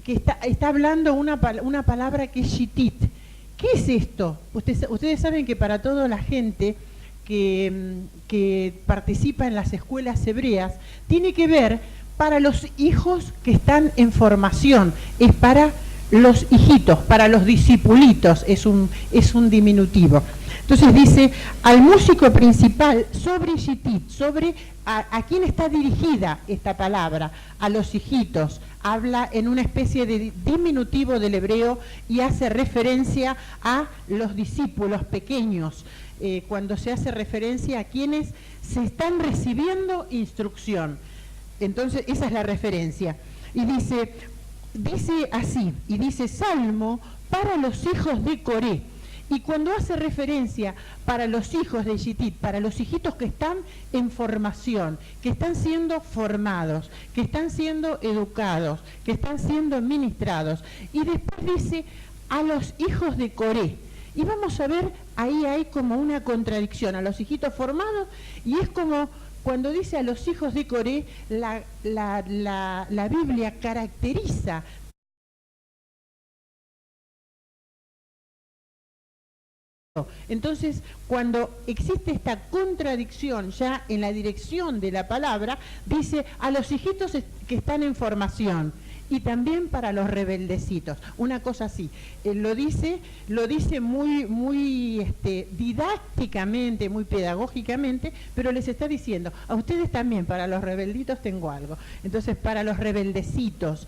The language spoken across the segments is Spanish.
que está hablando una palabra que es shitit. ¿Qué es esto? Ustedes saben que para toda la gente que participa en las escuelas hebreas, tiene que ver para los hijos que están en formación, es para los hijitos, para los discipulitos, es un diminutivo. Entonces dice, al músico principal, sobre shitit, sobre a quién está dirigida esta palabra, a los hijitos, habla en una especie de diminutivo del hebreo y hace referencia a los discípulos pequeños, cuando se hace referencia a quienes se están recibiendo instrucción. Entonces esa es la referencia. Y dice así, y dice Salmo para los hijos de Coré. Y cuando hace referencia para los hijos de Shitit, para los hijitos que están en formación, que están siendo formados, que están siendo educados, que están siendo ministrados, y después dice a los hijos de Coré. Y vamos a ver, ahí hay como una contradicción, a los hijitos formados, y es como cuando dice a los hijos de Coré, la Biblia caracteriza. Entonces, cuando existe esta contradicción ya en la dirección de la palabra, dice a los hijitos que están en formación y también para los rebeldecitos, una cosa así. Lo dice muy didácticamente, muy pedagógicamente, pero les está diciendo, a ustedes también, para los rebelditos tengo algo. Entonces, para los rebelditos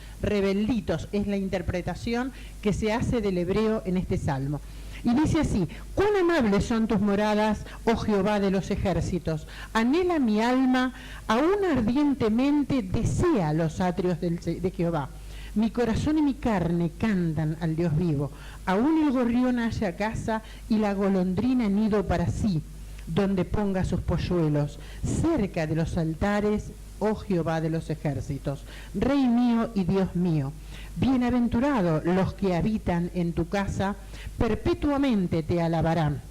es la interpretación que se hace del hebreo en este salmo. Y dice así, cuán amables son tus moradas, oh Jehová de los ejércitos. Anhela mi alma, aún ardientemente desea los atrios de Jehová. Mi corazón y mi carne cantan al Dios vivo. Aún el gorrión halla casa y la golondrina nido para sí, donde ponga sus polluelos, cerca de los altares, oh Jehová de los ejércitos. Rey mío y Dios mío. Bienaventurados los que habitan en tu casa, perpetuamente te alabarán.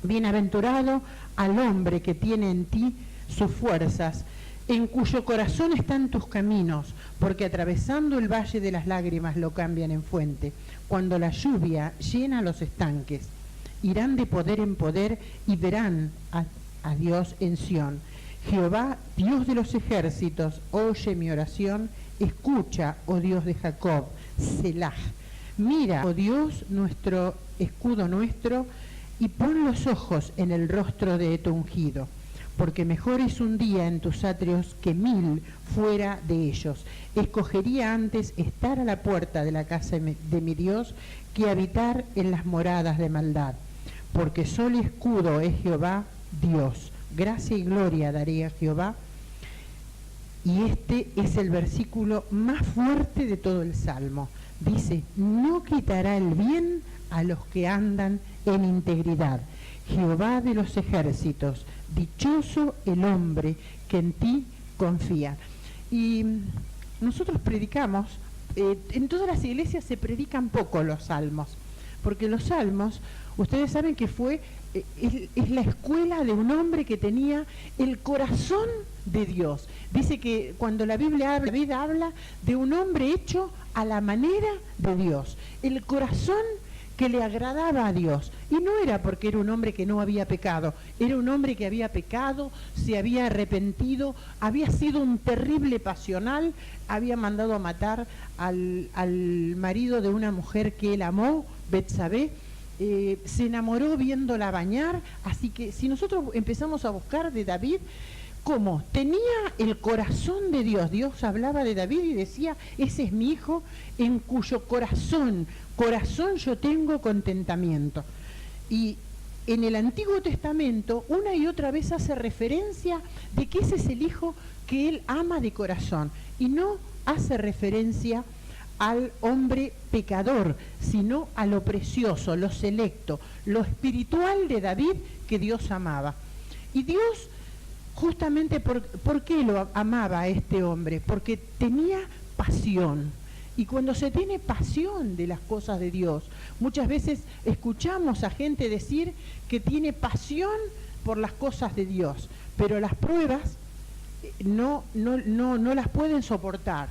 Bienaventurado al hombre que tiene en ti sus fuerzas, en cuyo corazón están tus caminos, porque atravesando el valle de las lágrimas lo cambian en fuente, cuando la lluvia llena los estanques. Irán de poder en poder y verán a Dios en Sión. Jehová, Dios de los ejércitos, oye mi oración. Escucha, oh Dios de Jacob, Selah. Mira, oh Dios, nuestro escudo nuestro, y pon los ojos en el rostro de tu ungido, porque mejor es un día en tus atrios que 1000 fuera de ellos. Escogería antes estar a la puerta de la casa de mi Dios que habitar en las moradas de maldad, porque sol y escudo es Jehová Dios. Gracia y gloria daré a Jehová. Y este es el versículo más fuerte de todo el Salmo. Dice, no quitará el bien a los que andan en integridad. Jehová de los ejércitos, dichoso el hombre que en ti confía. Y nosotros predicamos, en todas las iglesias se predican poco los salmos, porque los salmos, ustedes saben que es la escuela de un hombre que tenía el corazón de Dios. Dice que cuando la Biblia habla de un hombre hecho a la manera de Dios, el corazón que le agradaba a Dios. Y no era porque era un hombre que no había pecado, era un hombre que había pecado, se había arrepentido, había sido un terrible pasional, había mandado a matar al marido de una mujer que él amó, Betsabé. Se enamoró viéndola bañar. Así que si nosotros empezamos a buscar de David, ¿cómo? Tenía el corazón de Dios. Dios hablaba de David y decía, ese es mi hijo en cuyo corazón yo tengo contentamiento. Y en el Antiguo Testamento una y otra vez hace referencia de que ese es el hijo que él ama de corazón, y no hace referencia al hombre pecador, sino a lo precioso, lo selecto, lo espiritual de David que Dios amaba. Y Dios, justamente, ¿por qué lo amaba a este hombre? Porque tenía pasión. Y cuando se tiene pasión de las cosas de Dios, muchas veces escuchamos a gente decir que tiene pasión por las cosas de Dios, pero las pruebas no las pueden soportar.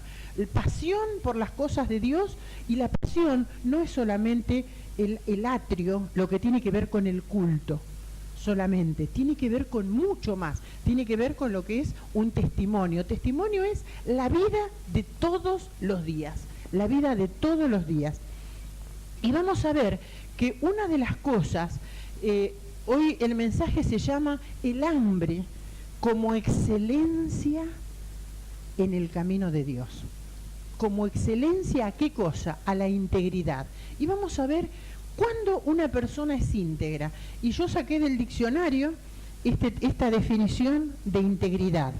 pasión por las cosas de Dios, y la pasión no es solamente el atrio, lo que tiene que ver con el culto solamente, tiene que ver con mucho más, tiene que ver con lo que es un testimonio. Testimonio es la vida de todos los días, la vida de todos los días. Y vamos a ver que una de las cosas, hoy el mensaje se llama el hambre como excelencia en el camino de Dios. Como excelencia, ¿a qué cosa? A la integridad. Y vamos a ver cuándo una persona es íntegra. Y yo saqué del diccionario esta definición de integridad.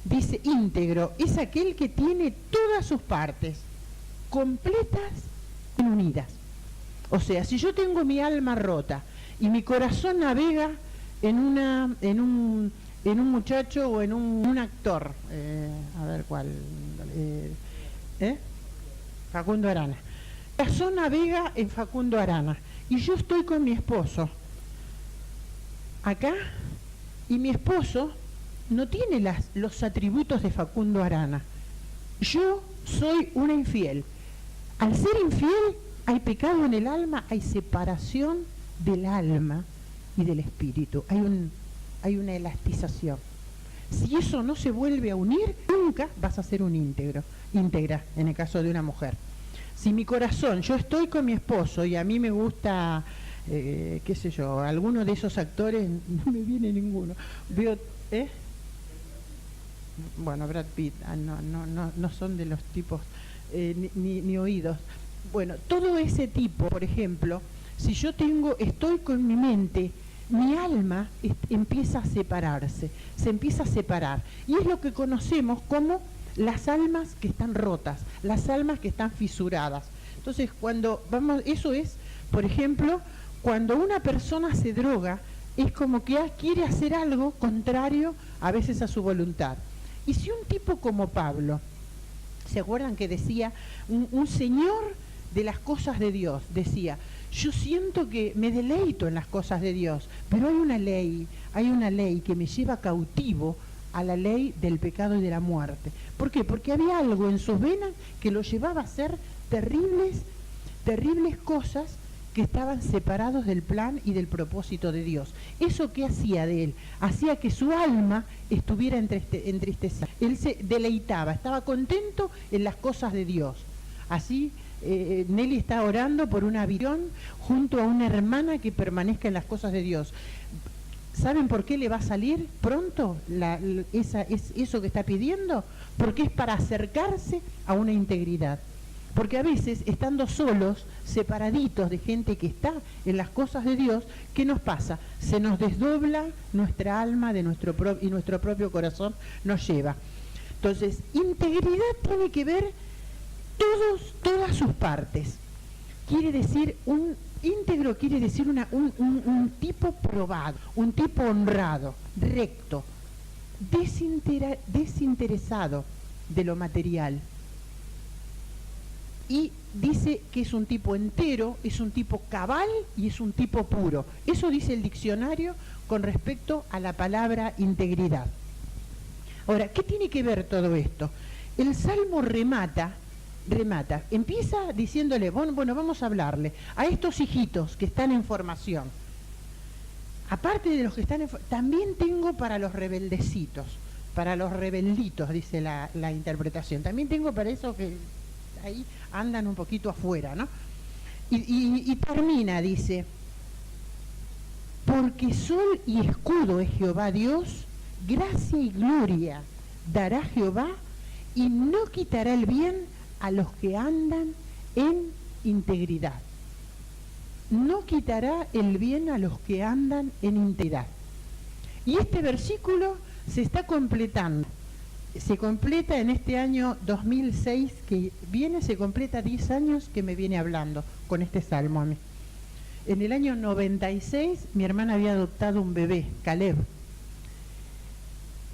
Dice, íntegro es aquel que tiene todas sus partes completas y unidas. O sea, si yo tengo mi alma rota y mi corazón navega en un muchacho o en un actor, a ver cuál, Facundo Arana. Mi corazón navega en Facundo Arana y yo estoy con mi esposo acá, y mi esposo no tiene los atributos de Facundo Arana. Yo soy una infiel. Al ser infiel hay pecado en el alma, hay separación del alma y del espíritu, hay una elastización. Si eso no se vuelve a unir, nunca vas a ser un íntegra en el caso de una mujer. Si mi corazón, yo estoy con mi esposo y a mí me gusta, qué sé yo, alguno de esos actores, no me viene ninguno. Veo, bueno, Brad Pitt, no son de los tipos, ni oídos. Bueno, todo ese tipo, por ejemplo, si yo estoy con mi mente, mi alma empieza a separarse, se empieza a separar. Y es lo que conocemos como las almas que están rotas, las almas que están fisuradas. Entonces, eso es, por ejemplo, cuando una persona se droga, es como que quiere hacer algo contrario a veces a su voluntad. Y si un tipo como Pablo, ¿se acuerdan que decía un señor de las cosas de Dios? Decía, yo siento que me deleito en las cosas de Dios, pero hay una ley que me lleva cautivo a la ley del pecado y de la muerte. ¿Por qué? Porque había algo en sus venas que lo llevaba a hacer terribles cosas que estaban separados del plan y del propósito de Dios. ¿Eso qué hacía de él? Hacía que su alma estuviera entristecida. Él se deleitaba, estaba contento en las cosas de Dios. Así, Nelly está orando por una visión junto a una hermana que permanezca en las cosas de Dios. ¿Saben por qué le va a salir pronto eso que está pidiendo? Porque es para acercarse a una integridad. Porque a veces, estando solos, separaditos de gente que está en las cosas de Dios, ¿qué nos pasa? Se nos desdobla nuestra alma y nuestro propio corazón nos lleva. Entonces, integridad tiene que ver todas sus partes. Quiere decir, íntegro quiere decir un tipo probado, un tipo honrado, recto, desinteresado de lo material. Y dice que es un tipo entero, es un tipo cabal y es un tipo puro. Eso dice el diccionario con respecto a la palabra integridad. Ahora, ¿qué tiene que ver todo esto? El Salmo remata, empieza diciéndole, bueno, vamos a hablarle a estos hijitos que están en formación. Aparte de los que están también tengo para los rebeldecitos, para los rebelditos, dice la interpretación. También tengo para esos que ahí andan un poquito afuera, ¿no? Y termina, dice, porque sol y escudo es Jehová Dios, gracia y gloria dará Jehová, y no quitará el bien a los que andan en integridad. No quitará el bien a los que andan en integridad. Y este versículo se está completando. Se completa en este año 2006 que viene, se completa 10 años que me viene hablando con este salmo a mí. En el año 96 mi hermana había adoptado un bebé, Caleb.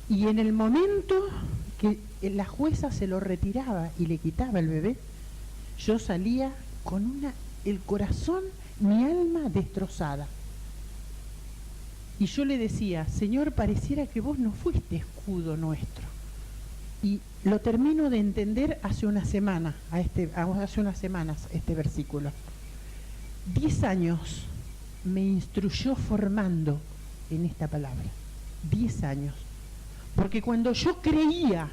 Y en el momento que la jueza se lo retiraba y le quitaba el bebé, yo salía con el corazón, mi alma destrozada. Y yo le decía, Señor, pareciera que vos no fuiste escudo nuestro. Y lo termino de entender hace una semana, hace unas semanas, este versículo. 10 años me instruyó formando en esta palabra. 10 años. Porque cuando yo creía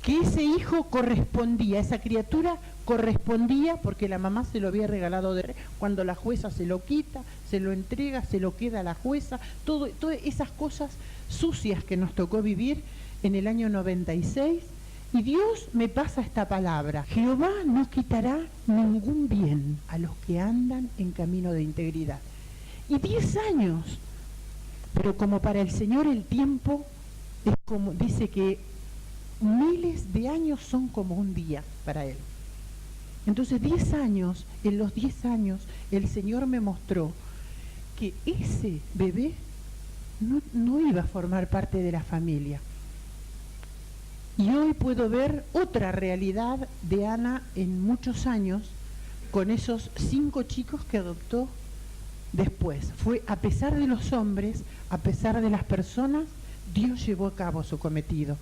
que ese hijo correspondía, esa criatura correspondía porque la mamá se lo había regalado cuando la jueza se lo quita, se lo entrega, se lo queda a la jueza, todas esas cosas sucias que nos tocó vivir en el año 96, y Dios me pasa esta palabra: Jehová no quitará ningún bien a los que andan en camino de integridad. Y 10 años, pero como para el Señor el tiempo es como, dice que miles de años son como un día para Él. Entonces 10 años, en los 10 años el Señor me mostró que ese bebé no iba a formar parte de la familia. Y hoy puedo ver otra realidad de Ana en muchos años con esos 5 chicos que adoptó después. Fue a pesar de los hombres, a pesar de las personas, Dios llevó a cabo su cometido.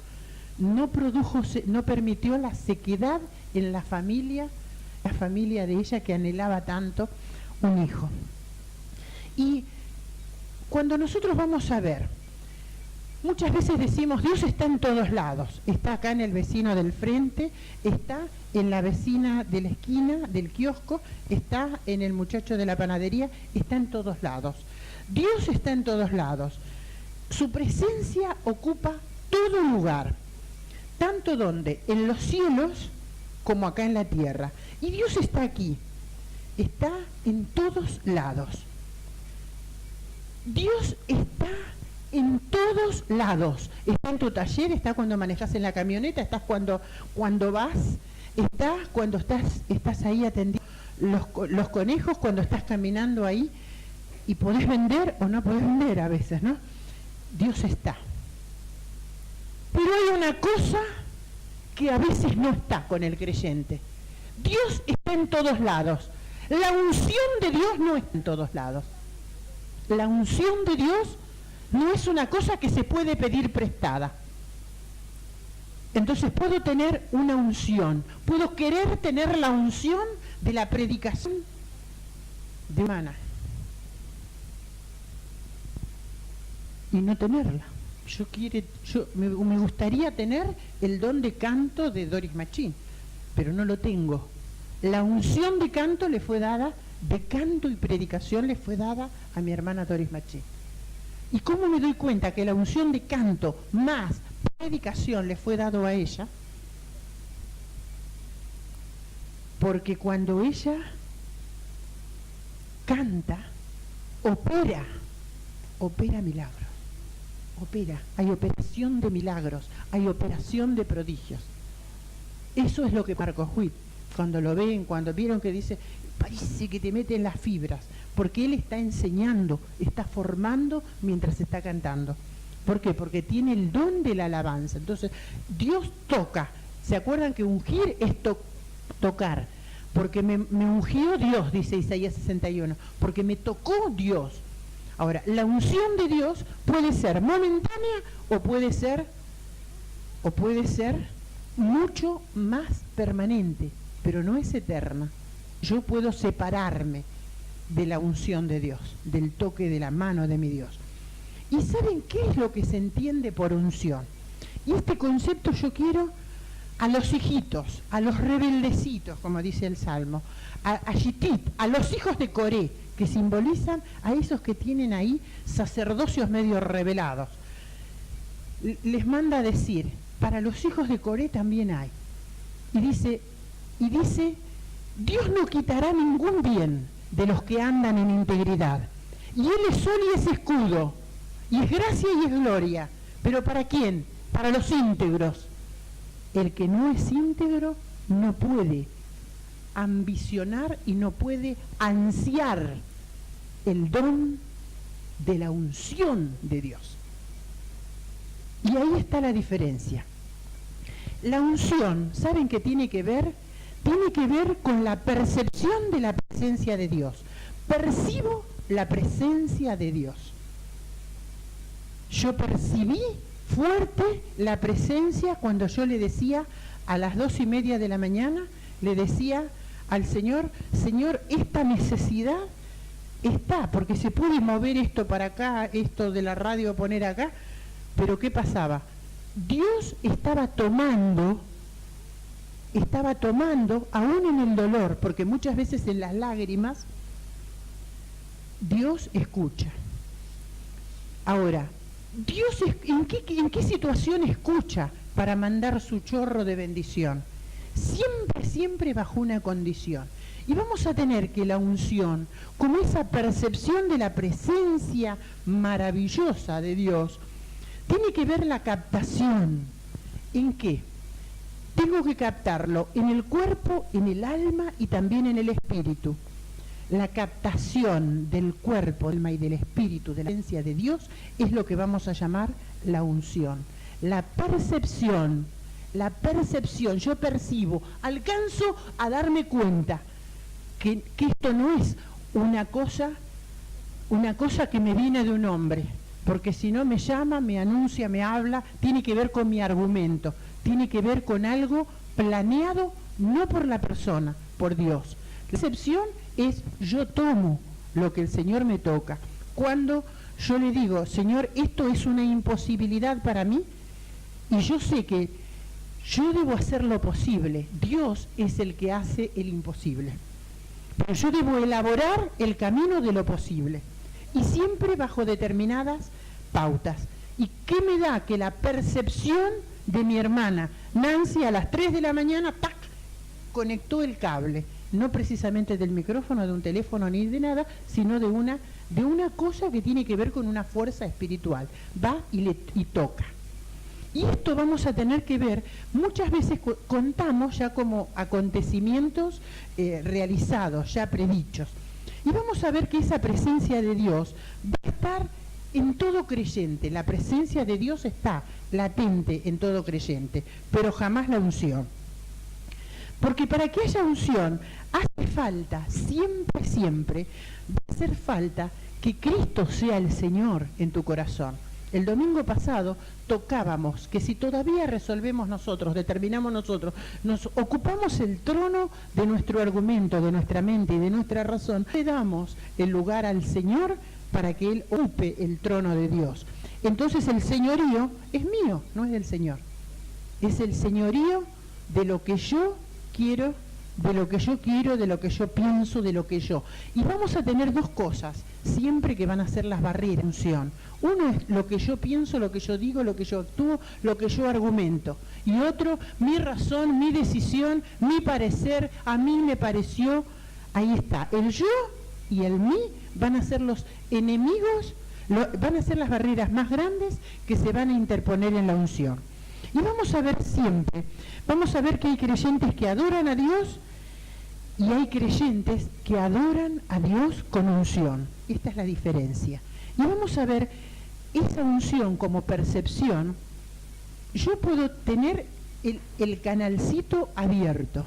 No permitió la sequedad en la familia de ella que anhelaba tanto un hijo. Y cuando nosotros vamos a ver, muchas veces decimos, Dios está en todos lados, está acá en el vecino del frente, está en la vecina de la esquina del kiosco, está en el muchacho de la panadería, está en todos lados. Dios está en todos lados. Su presencia ocupa todo lugar, tanto donde, en los cielos como acá en la tierra. Y Dios está aquí, está en todos lados. Dios está en todos lados. Está en tu taller, está cuando manejas en la camioneta, estás cuando vas, está cuando estás ahí atendiendo los conejos, cuando estás caminando ahí y podés vender o no podés vender a veces, ¿no? Dios está. Pero hay una cosa que a veces no está con el creyente. Dios está en todos lados. La unción de Dios no está en todos lados. La unción de Dios no es una cosa que se puede pedir prestada. Entonces puedo tener una unción, puedo querer tener la unción de la predicación de humana y no tenerla. Me gustaría tener el don de canto de Doris Machín, pero no lo tengo. La unción de canto le fue dada, de canto y predicación le fue dada a mi hermana Doris Machín. ¿Y cómo me doy cuenta que la unción de canto más predicación le fue dado a ella? Porque cuando ella canta, opera milagros. Hay operación de milagros, hay operación de prodigios. Eso es lo que Marcos Witt, cuando lo ven, cuando vieron que dice, parece que te mete en las fibras, porque él está enseñando, está formando mientras está cantando. ¿Por qué? Porque tiene el don de la alabanza. Entonces, Dios toca. ¿Se acuerdan que ungir es tocar? Porque me ungió Dios, dice Isaías 61, porque me tocó Dios. Ahora, la unción de Dios puede ser momentánea o puede ser mucho más permanente, pero no es eterna. Yo puedo separarme de la unción de Dios, del toque de la mano de mi Dios. ¿Y saben qué es lo que se entiende por unción? Y este concepto yo quiero a los hijitos, a los rebeldecitos, como dice el Salmo, a Gitit, a los hijos de Coré, que simbolizan a esos que tienen ahí sacerdocios medio revelados. Les manda a decir, para los hijos de Coré también hay. Y dice, Dios no quitará ningún bien de los que andan en integridad. Y Él es sol y es escudo, y es gracia y es gloria. ¿Pero para quién? Para los íntegros. El que no es íntegro no puede ambicionar y no puede ansiar el don de la unción de Dios. Y ahí está la diferencia. La unción, ¿saben qué tiene que ver? Tiene que ver con la percepción de la presencia de Dios. Percibo la presencia de Dios. Yo percibí, fuerte la presencia cuando yo le decía a las 2:30 de la mañana, le decía al Señor, Señor, esta necesidad está, porque se puede mover esto para acá, esto de la radio poner acá, pero ¿qué pasaba? Dios estaba tomando, aún en el dolor, porque muchas veces en las lágrimas, Dios escucha. Ahora, Dios, ¿en qué situación escucha para mandar su chorro de bendición? Siempre bajo una condición. Y vamos a tener que la unción, como esa percepción de la presencia maravillosa de Dios, tiene que ver la captación. ¿En qué? Tengo que captarlo en el cuerpo, en el alma y también en el espíritu. La captación del cuerpo, del alma y del espíritu, de la presencia de Dios, es lo que vamos a llamar la unción. La percepción, yo percibo, alcanzo a darme cuenta que esto no es una cosa que me viene de un hombre, porque si no me llama, me anuncia, me habla, tiene que ver con mi argumento, tiene que ver con algo planeado, no por la persona, por Dios. La percepción es yo tomo lo que el Señor me toca. Cuando yo le digo, Señor, esto es una imposibilidad para mí, y yo sé que yo debo hacer lo posible, Dios es el que hace el imposible. Pero yo debo elaborar el camino de lo posible, y siempre bajo determinadas pautas. ¿Y qué me da? Que la percepción de mi hermana Nancy a las 3 de la mañana, ¡tac!, conectó el cable, no precisamente del micrófono, de un teléfono ni de nada, sino de una cosa que tiene que ver con una fuerza espiritual. Va y toca. Y esto vamos a tener que ver, muchas veces contamos ya como acontecimientos realizados, ya predichos. Y vamos a ver que esa presencia de Dios va a estar en todo creyente. La presencia de Dios está latente en todo creyente, pero jamás la unción. Porque para que haya unción, hace falta, siempre, va a hacer falta que Cristo sea el Señor en tu corazón. El domingo pasado tocábamos que si todavía resolvemos nosotros, determinamos nosotros, nos ocupamos el trono de nuestro argumento, de nuestra mente y de nuestra razón, le damos el lugar al Señor para que Él ocupe el trono de Dios. Entonces el señorío es mío, no es del Señor. Es el señorío de lo que yo quiero, de lo que yo pienso, de lo que yo. Y vamos a tener dos cosas siempre que van a ser las barreras de unción. Uno es lo que yo pienso, lo que yo digo, lo que yo actúo, lo que yo argumento. Y otro, mi razón, mi decisión, mi parecer, a mí me pareció. Ahí está, el yo y el mí van a ser los enemigos, van a ser las barreras más grandes que se van a interponer en la unción. Y vamos a ver siempre, vamos a ver que hay creyentes que adoran a Dios y hay creyentes que adoran a Dios con unción. Esta es la diferencia. Y vamos a ver esa unción como percepción. Yo puedo tener el canalcito abierto,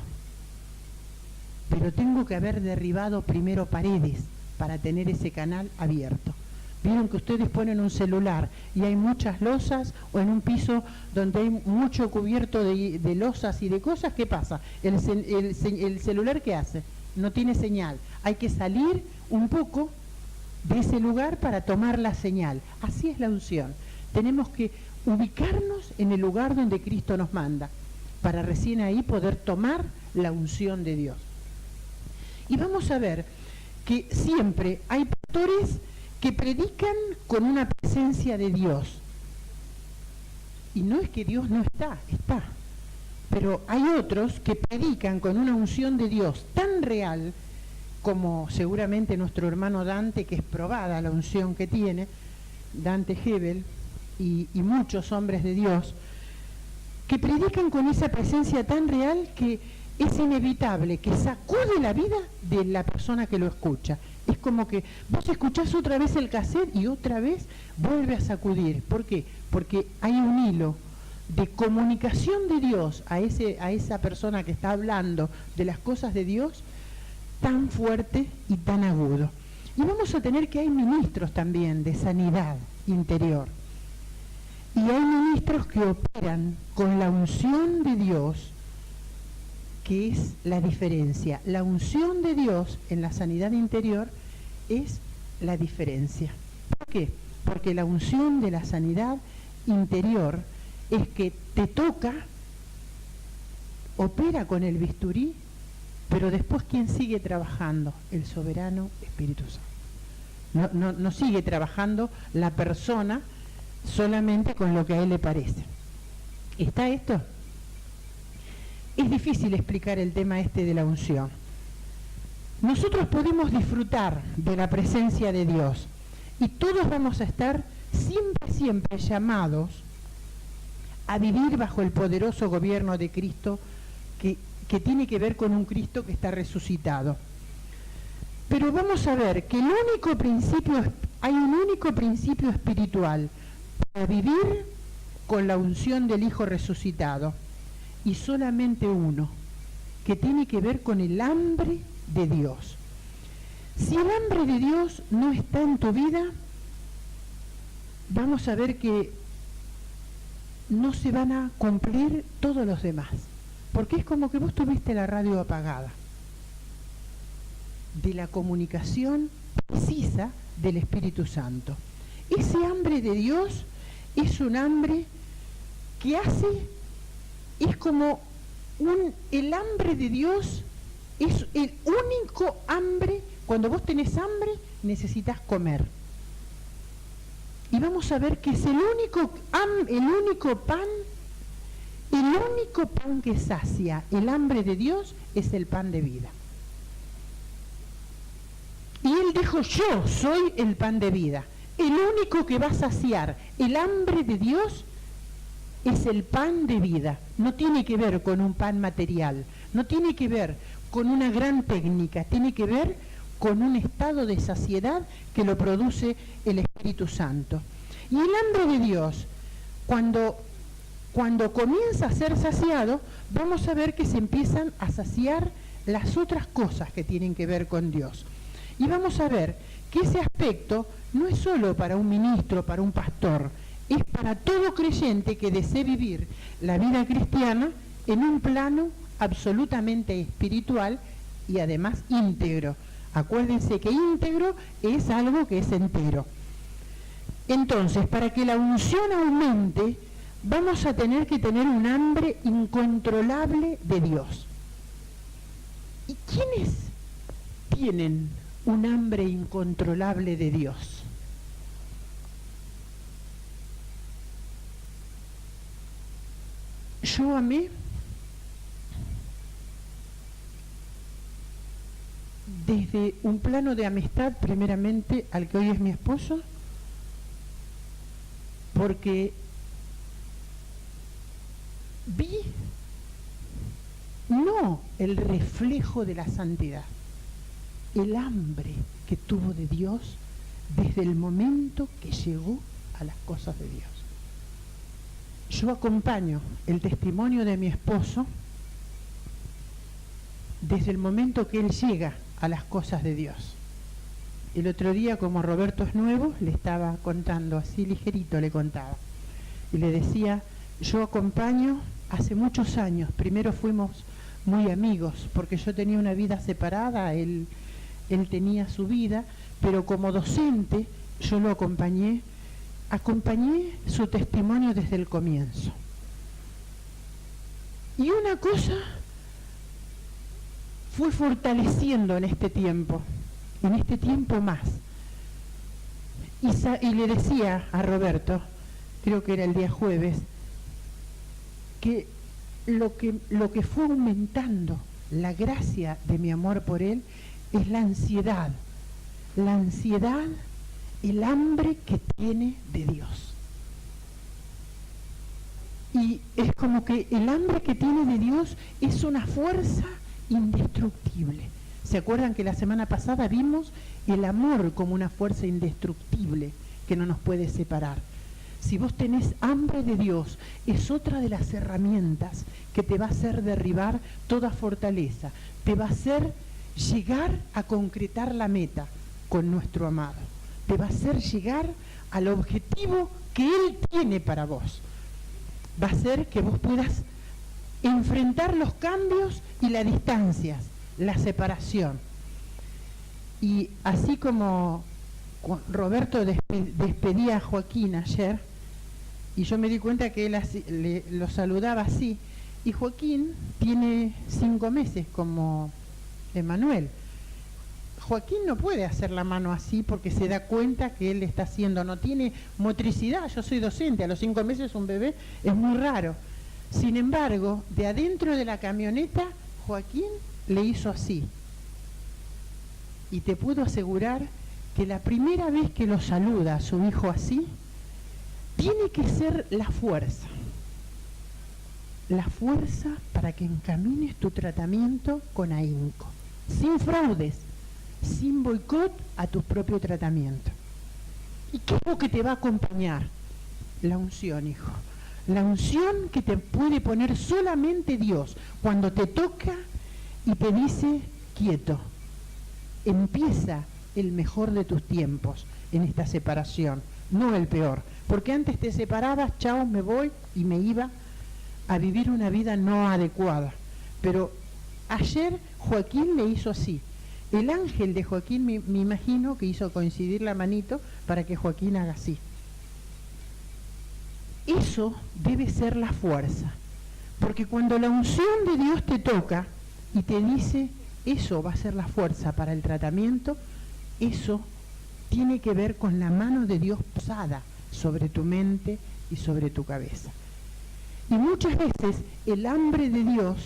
pero tengo que haber derribado primero paredes para tener ese canal abierto. Vieron que ustedes ponen un celular y hay muchas losas, o en un piso donde hay mucho cubierto de losas y de cosas, ¿qué pasa? El celular, ¿qué hace? No tiene señal. Hay que salir un poco de ese lugar para tomar la señal. Así es la unción. Tenemos que ubicarnos en el lugar donde Cristo nos manda, para recién ahí poder tomar la unción de Dios. Y vamos a ver que siempre hay pastores que predican con una presencia de Dios. Y no es que Dios no está, está. Pero hay otros que predican con una unción de Dios tan real, como seguramente nuestro hermano Dante, que es probada la unción que tiene, Dante Hebel, y muchos hombres de Dios, que predican con esa presencia tan real que es inevitable, que sacude la vida de la persona que lo escucha. Es como que vos escuchás otra vez el cassette y otra vez vuelve a sacudir. ¿Por qué? Porque hay un hilo de comunicación de Dios a esa persona que está hablando de las cosas de Dios tan fuerte y tan agudo. Y vamos a tener que hay ministros también de sanidad interior. Y hay ministros que operan con la unción de Dios, que es la diferencia. La unción de Dios en la sanidad interior es la diferencia. ¿Por qué? Porque la unción de la sanidad interior es que te toca, opera con el bisturí, pero después ¿quién sigue trabajando? El soberano Espíritu Santo. No sigue trabajando la persona solamente con lo que a él le parece. ¿Está esto? Es difícil explicar el tema de la unción. Nosotros podemos disfrutar de la presencia de Dios y todos vamos a estar siempre llamados a vivir bajo el poderoso gobierno de Cristo que tiene que ver con un Cristo que está resucitado. Pero vamos a ver que hay un único principio espiritual para vivir con la unción del Hijo resucitado, y solamente uno, que tiene que ver con el hambre de Dios. Si el hambre de Dios no está en tu vida, vamos a ver que no se van a cumplir todos los demás, porque es como que vos tuviste la radio apagada de la comunicación precisa del Espíritu Santo. Ese hambre de Dios es un hambre que es como el hambre de Dios es el único hambre. Cuando vos tenés hambre, necesitas comer. Y vamos a ver que es el único pan que sacia el hambre de Dios es el pan de vida. Y Él dijo, yo soy el pan de vida. El único que va a saciar el hambre de Dios es el pan de vida. No tiene que ver con un pan material, no tiene que ver con una gran técnica, tiene que ver con un estado de saciedad que lo produce el Espíritu Santo. Y el hambre de Dios, cuando comienza a ser saciado, vamos a ver que se empiezan a saciar las otras cosas que tienen que ver con Dios. Y vamos a ver que ese aspecto no es solo para un ministro, para un pastor, es para todo creyente que desee vivir la vida cristiana en un plano absolutamente espiritual y además íntegro. Acuérdense que íntegro es algo que es entero. Entonces, para que la unción aumente, vamos a tener que tener un hambre incontrolable de Dios. ¿Y quiénes tienen un hambre incontrolable de Dios? Yo amé desde un plano de amistad, primeramente, al que hoy es mi esposo, porque vi no el reflejo de la santidad, el hambre que tuvo de Dios desde el momento que llegó a las cosas de Dios. Yo acompaño el testimonio de mi esposo desde el momento que él llega a las cosas de Dios. El otro día, como Roberto es nuevo, le estaba contando, así ligerito le contaba, y le decía, yo acompaño hace muchos años, primero fuimos muy amigos, porque yo tenía una vida separada, él tenía su vida, pero como docente yo lo acompañé su testimonio desde el comienzo. Y una cosa fue fortaleciendo en este tiempo más. Y le decía a Roberto, creo que era el día jueves, que lo que fue aumentando la gracia de mi amor por él es la ansiedad, el hambre que tiene de Dios. Y es como que el hambre que tiene de Dios es una fuerza indestructible. ¿Se acuerdan que la semana pasada vimos el amor como una fuerza indestructible que no nos puede separar? Si vos tenés hambre de Dios, es otra de las herramientas que te va a hacer derribar toda fortaleza, te va a hacer llegar a concretar la meta con nuestro amado. te va a hacer llegar al objetivo que Él tiene para vos. Va a hacer que vos puedas enfrentar los cambios y las distancias, la separación. Y así como Roberto despedía a Joaquín ayer, y yo me di cuenta que él lo saludaba así, y Joaquín tiene 5 meses como Emanuel. Joaquín no puede hacer la mano así porque se da cuenta que él está haciendo, no tiene motricidad. Yo soy docente, a los 5 meses un bebé es muy raro. Sin embargo, de adentro de la camioneta, Joaquín le hizo así. Y te puedo asegurar que la primera vez que lo saluda a su hijo así, tiene que ser la fuerza. La fuerza para que encamines tu tratamiento con ahínco, sin fraudes, sin boicot a tu propio tratamiento. ¿Y qué es lo que te va a acompañar? La unción, hijo. La unción que te puede poner solamente Dios cuando te toca y te dice, quieto, empieza el mejor de tus tiempos en esta separación, no el peor. Porque antes te separabas, chao, me voy, y me iba a vivir una vida no adecuada. Pero ayer Joaquín le hizo así. El ángel de Joaquín me imagino que hizo coincidir la manito para que Joaquín haga así. Eso debe ser la fuerza. Porque cuando la unción de Dios te toca y te dice, eso va a ser la fuerza para el tratamiento, eso tiene que ver con la mano de Dios posada sobre tu mente y sobre tu cabeza. Y muchas veces el hambre de Dios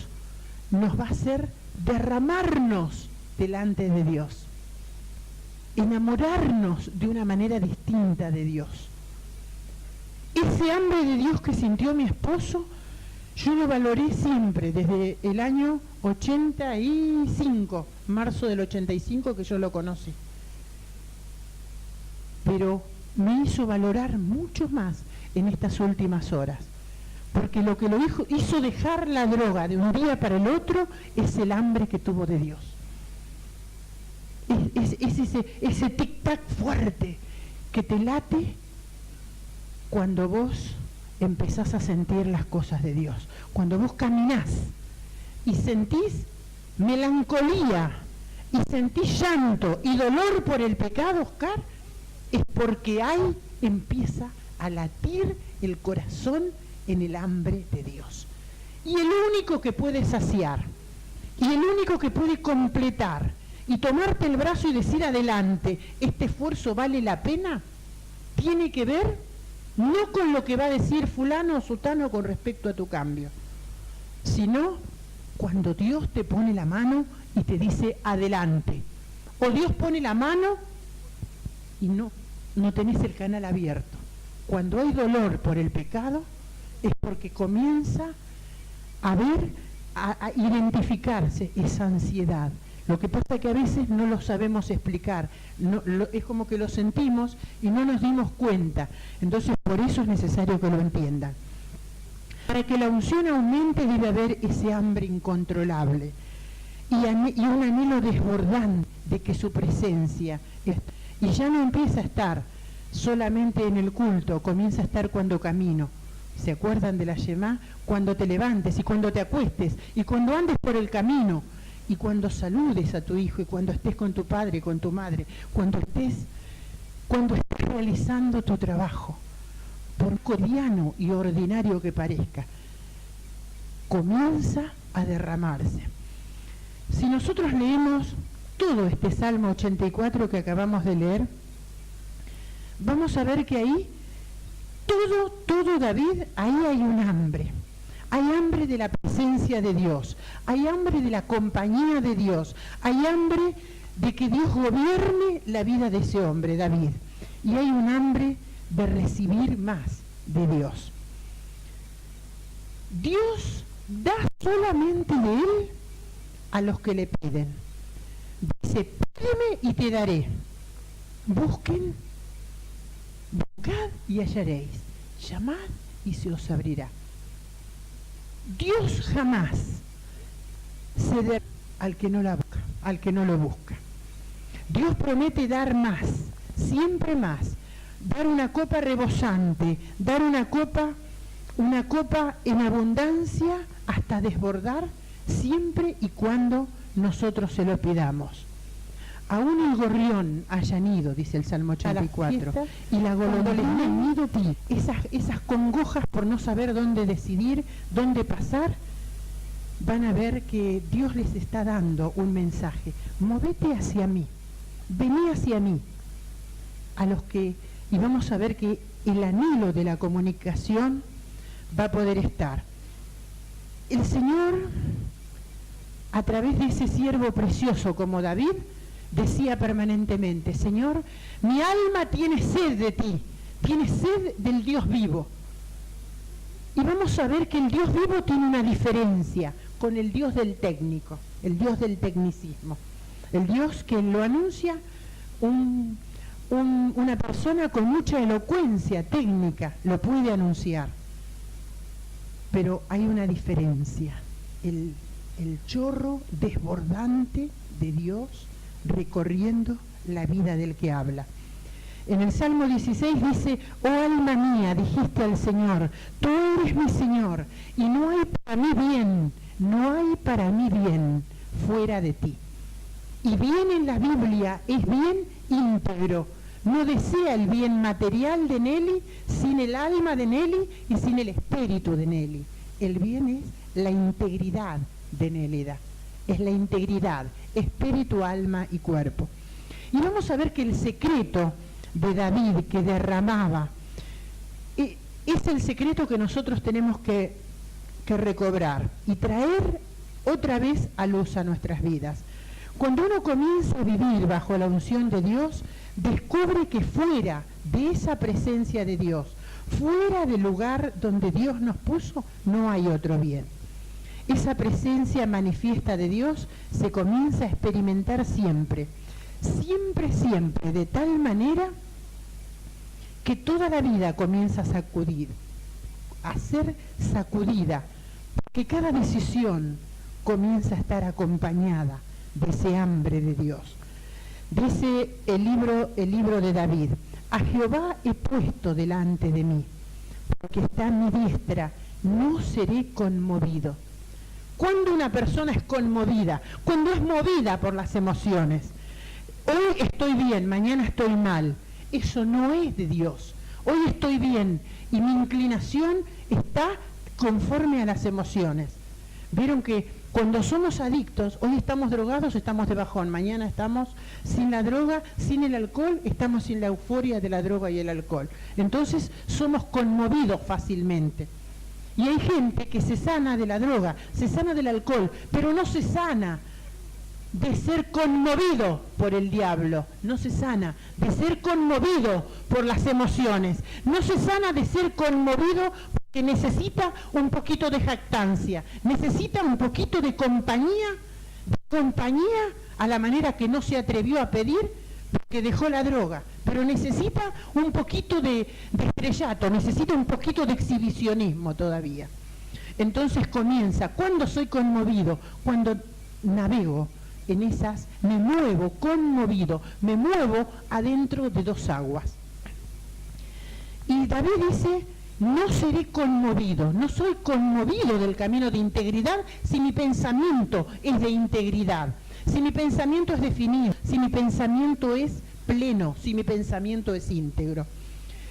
nos va a hacer derramarnos delante de Dios, enamorarnos de una manera distinta de Dios. Ese hambre de Dios que sintió mi esposo, yo lo valoré siempre, desde el año 85, marzo del 85 que yo lo conocí. Pero me hizo valorar mucho más en estas últimas horas, porque lo que lo hizo dejar la droga de un día para el otro es el hambre que tuvo de Dios. Es ese tic-tac fuerte que te late cuando vos empezás a sentir las cosas de Dios. Cuando vos caminás y sentís melancolía y sentís llanto y dolor por el pecado, Oscar, es porque ahí empieza a latir el corazón en el hambre de Dios. Y el único que puede saciar, y el único que puede completar, y tomarte el brazo y decir adelante, este esfuerzo vale la pena, tiene que ver no con lo que va a decir fulano o sutano con respecto a tu cambio, sino cuando Dios te pone la mano y te dice adelante. O Dios pone la mano y no tenés el canal abierto. Cuando hay dolor por el pecado es porque comienza a identificarse esa ansiedad. Lo que pasa es que a veces no lo sabemos explicar, es como que lo sentimos y no nos dimos cuenta. Entonces por eso es necesario que lo entiendan. Para que la unción aumente debe haber ese hambre incontrolable y un anhelo desbordante de que su presencia, y ya no empieza a estar solamente en el culto, comienza a estar cuando camino. ¿Se acuerdan de la Shemá? Cuando te levantes y cuando te acuestes y cuando andes por el camino y cuando saludes a tu hijo y cuando estés con tu padre y con tu madre, cuando estés realizando tu trabajo, por cotidiano y ordinario que parezca, comienza a derramarse. Si nosotros leemos todo este Salmo 84 que acabamos de leer, vamos a ver que ahí, todo David, ahí hay un hambre. Hay hambre de la presencia de Dios, hay hambre de la compañía de Dios, hay hambre de que Dios gobierne la vida de ese hombre, David. Y hay un hambre de recibir más de Dios. Dios da solamente de Él a los que le piden. Dice, pídeme y te daré. Busquen, buscad y hallaréis. Llamad y se os abrirá. Dios jamás cede al que no la busca, al que no lo busca. Dios promete dar más siempre más, dar una copa rebosante, dar una copa en abundancia hasta desbordar, siempre y cuando nosotros se lo pidamos. Aún el gorrión hayan ido, dice el Salmo 84, y la golondrina han ido, esas congojas por no saber dónde decidir, dónde pasar, van a ver que Dios les está dando un mensaje. Movete hacia mí, vení hacia mí. Y vamos a ver que el anhelo de la comunicación va a poder estar. El Señor, a través de ese siervo precioso como David, decía permanentemente: Señor, mi alma tiene sed de ti, tiene sed del Dios vivo. Y vamos a ver que el Dios vivo tiene una diferencia con el Dios del técnico, el Dios del tecnicismo. El Dios que lo anuncia una persona con mucha elocuencia técnica, lo puede anunciar. Pero hay una diferencia, el chorro desbordante de Dios recorriendo la vida del que habla. En el Salmo 16 dice: oh alma mía, dijiste al Señor, tú eres mi Señor, y no hay para mí bien fuera de ti. Y bien en la Biblia es bien íntegro. No desea el bien material de Nelly sin el alma de Nelly y sin el espíritu de Nelly. El bien es la integridad de Nélida. Es la integridad, espíritu, alma y cuerpo. Y vamos a ver que el secreto de David que derramaba es el secreto que nosotros tenemos que recobrar y traer otra vez a luz a nuestras vidas. Cuando uno comienza a vivir bajo la unción de Dios, descubre que fuera de esa presencia de Dios, fuera del lugar donde Dios nos puso, no hay otro bien. Esa presencia manifiesta de Dios se comienza a experimentar siempre, siempre, de tal manera que toda la vida comienza a ser sacudida, porque cada decisión comienza a estar acompañada de ese hambre de Dios. Dice el libro de David: a Jehová he puesto delante de mí, porque está a mi diestra, no seré conmovido. Cuando una persona es conmovida, cuando es movida por las emociones, hoy estoy bien, mañana estoy mal, eso no es de Dios. Hoy estoy bien y mi inclinación está conforme a las emociones. Vieron que cuando somos adictos, hoy estamos drogados, estamos de bajón, mañana estamos sin la droga, sin el alcohol, estamos sin la euforia de la droga y el alcohol. Entonces somos conmovidos fácilmente. Y hay gente que se sana de la droga, se sana del alcohol, pero no se sana de ser conmovido por el diablo, no se sana de ser conmovido por las emociones, no se sana de ser conmovido porque necesita un poquito de jactancia, necesita un poquito de compañía a la manera que no se atrevió a pedir porque dejó la droga, pero necesita un poquito de estrellato, necesita un poquito de exhibicionismo todavía. Entonces comienza, ¿cuándo soy conmovido? Cuando navego en esas, me muevo conmovido, me muevo adentro de dos aguas. Y David dice: no seré conmovido, no soy conmovido del camino de integridad si mi pensamiento es de integridad, si mi pensamiento es definido, si mi pensamiento es pleno, si mi pensamiento es íntegro.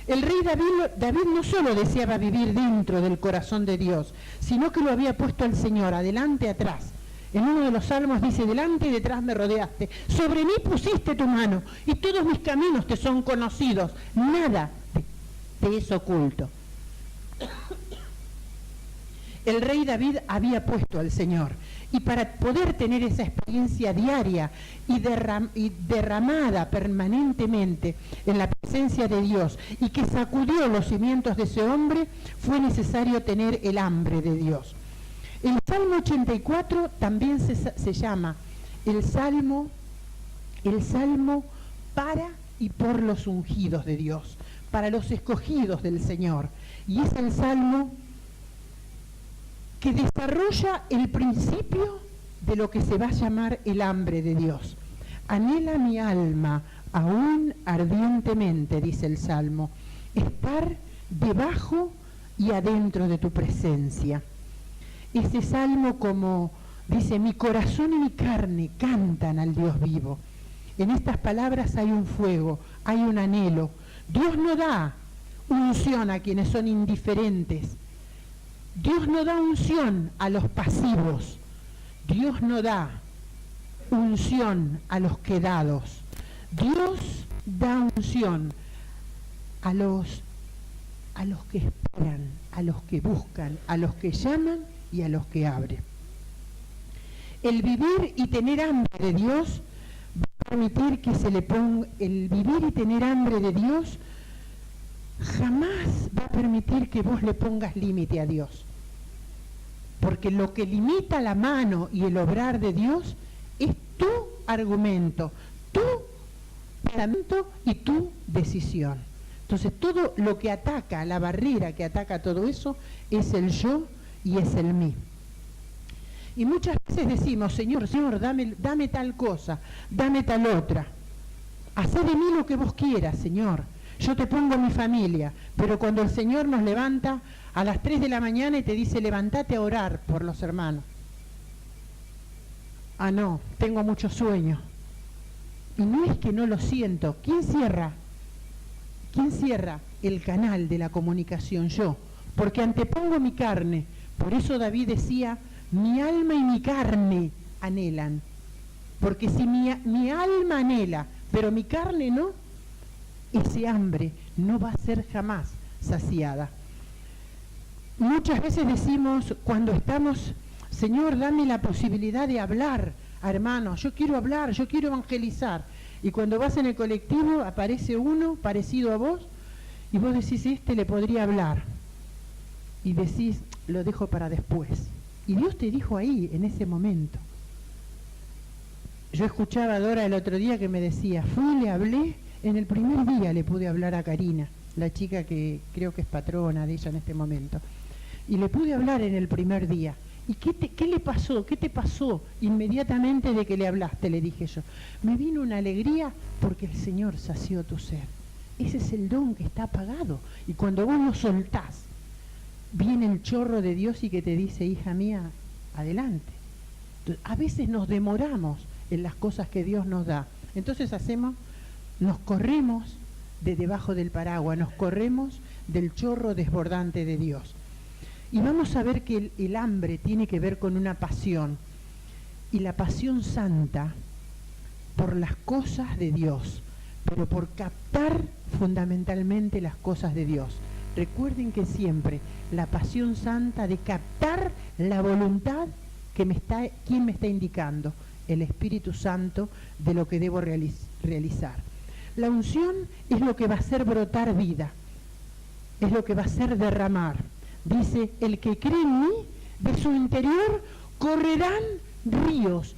El rey David no solo deseaba vivir dentro del corazón de Dios, sino que lo había puesto al Señor, adelante, atrás. En uno de los salmos dice: delante y detrás me rodeaste, sobre mí pusiste tu mano, y todos mis caminos te son conocidos, nada te es oculto. El rey David había puesto al Señor, y para poder tener esa experiencia diaria y derramada permanentemente en la presencia de Dios, y que sacudió los cimientos de ese hombre, fue necesario tener el hambre de Dios. El Salmo 84 también se llama el Salmo para y por los ungidos de Dios, para los escogidos del Señor. Y es el Salmo que desarrolla el principio de lo que se va a llamar el hambre de Dios. Anhela mi alma aún ardientemente, dice el Salmo, estar debajo y adentro de tu presencia. Ese Salmo, como dice, mi corazón y mi carne cantan al Dios vivo. En estas palabras hay un fuego, hay un anhelo. Dios no da unción a quienes son indiferentes. Dios no da unción a los pasivos. Dios no da unción a los quedados. Dios da unción a los que esperan, a los que buscan, a los que llaman y a los que abren. El vivir y tener hambre de Dios va a permitir que se le ponga, el vivir y tener hambre de Dios jamás va a permitir que vos le pongas límite a Dios. Porque lo que limita la mano y el obrar de Dios es tu argumento, tu pensamiento y tu decisión. Entonces todo lo que ataca, la barrera que ataca todo eso, es el yo y es el mí. Y muchas veces decimos, Señor, dame tal cosa, dame tal otra. Hacé de mí lo que vos quieras, Señor. Yo te pongo mi familia. Pero cuando el Señor nos levanta a las 3 de la mañana y te dice, levántate a orar por los hermanos. Ah, no, tengo mucho sueño. Y no es que no lo siento. ¿Quién cierra el canal de la comunicación? Yo. Porque antepongo mi carne. Por eso David decía, mi alma y mi carne anhelan. Porque si mi alma anhela, pero mi carne no, ese hambre no va a ser jamás saciada. Muchas veces decimos, cuando estamos, Señor, dame la posibilidad de hablar, hermano, yo quiero hablar, yo quiero evangelizar. Y cuando vas en el colectivo aparece uno parecido a vos y vos decís, este le podría hablar. Y decís, lo dejo para después. Y Dios te dijo ahí, en ese momento. Yo escuchaba a Dora el otro día que me decía, le hablé, en el primer día le pude hablar a Karina, la chica que creo que es patrona de ella en este momento. Y le pude hablar en el primer día. ¿Y qué le pasó? ¿Qué te pasó inmediatamente de que le hablaste? Le dije yo. Me vino una alegría porque el Señor sació tu ser. Ese es el don que está apagado. Y cuando vos lo soltás, viene el chorro de Dios y que te dice, hija mía, adelante. Entonces, a veces nos demoramos en las cosas que Dios nos da. Entonces nos corremos de debajo del paraguas, nos corremos del chorro desbordante de Dios. Y vamos a ver que el hambre tiene que ver con una pasión, y la pasión santa por las cosas de Dios, pero por captar fundamentalmente las cosas de Dios. Recuerden que siempre la pasión santa de captar la voluntad ¿quién me está indicando? El Espíritu Santo de lo que debo realizar. La unción es lo que va a hacer brotar vida, es lo que va a hacer derramar. Dice, el que cree en mí, de su interior correrán ríos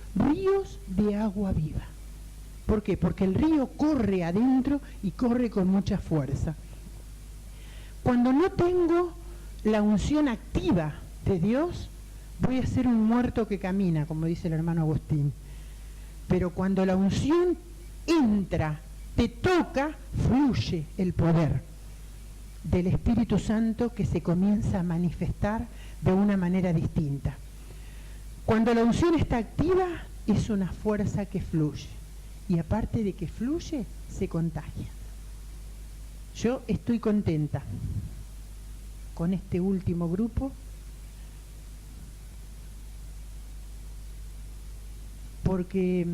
de agua viva. ¿Por qué? Porque el río corre adentro y corre con mucha fuerza. Cuando no tengo la unción activa de Dios, voy a ser un muerto que camina, como dice el hermano Agustín. Pero cuando la unción entra, te toca, fluye el poder del Espíritu Santo que se comienza a manifestar de una manera distinta. Cuando la unción está activa, es una fuerza que fluye. Y aparte de que fluye, se contagia. Yo estoy contenta con este último grupo porque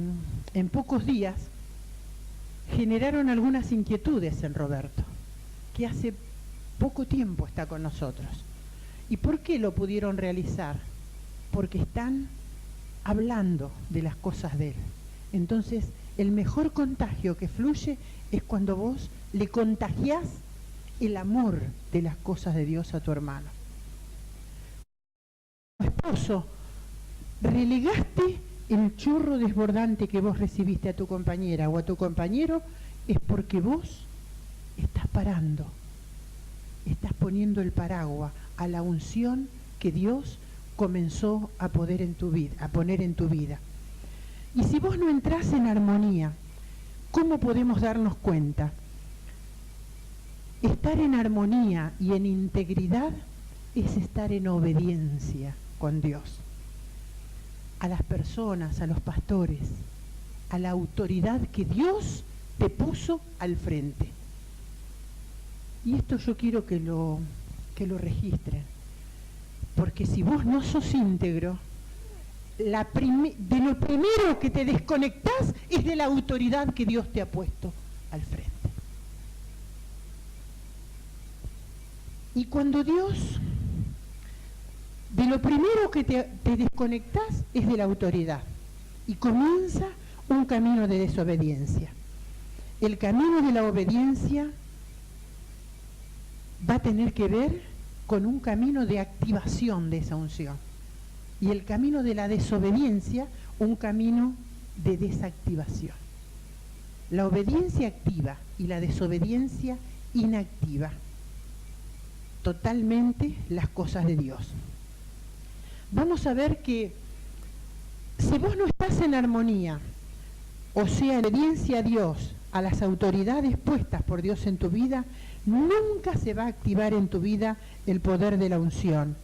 en pocos días generaron algunas inquietudes en Roberto, que hace poco tiempo está con nosotros. ¿Y por qué lo pudieron realizar? Porque están hablando de las cosas de él. Entonces, el mejor contagio que fluye es cuando vos le contagiás el amor de las cosas de Dios a tu hermano. Esposo, relegaste el chorro desbordante que vos recibiste a tu compañera o a tu compañero, es porque vos estás parando, estás poniendo el paraguas a la unción que Dios comenzó a poner en tu vida. Y si vos no entrás en armonía ¿cómo podemos darnos cuenta? Estar en armonía y en integridad es estar en obediencia con Dios, a las personas, a los pastores, a la autoridad que Dios te puso al frente. Y esto yo quiero que lo registren, porque si vos no sos íntegro, de lo primero que te desconectás es de la autoridad que Dios te ha puesto al frente. Y cuando Dios, de lo primero que te desconectás es de la autoridad, y comienza un camino de desobediencia. El camino de la obediencia va a tener que ver con un camino de activación de esa unción. Y el camino de la desobediencia, un camino de desactivación. La obediencia activa y la desobediencia inactiva totalmente las cosas de Dios. Vamos a ver que si vos no estás en armonía, o sea, en obediencia a Dios, a las autoridades puestas por Dios en tu vida, nunca se va a activar en tu vida el poder de la unción.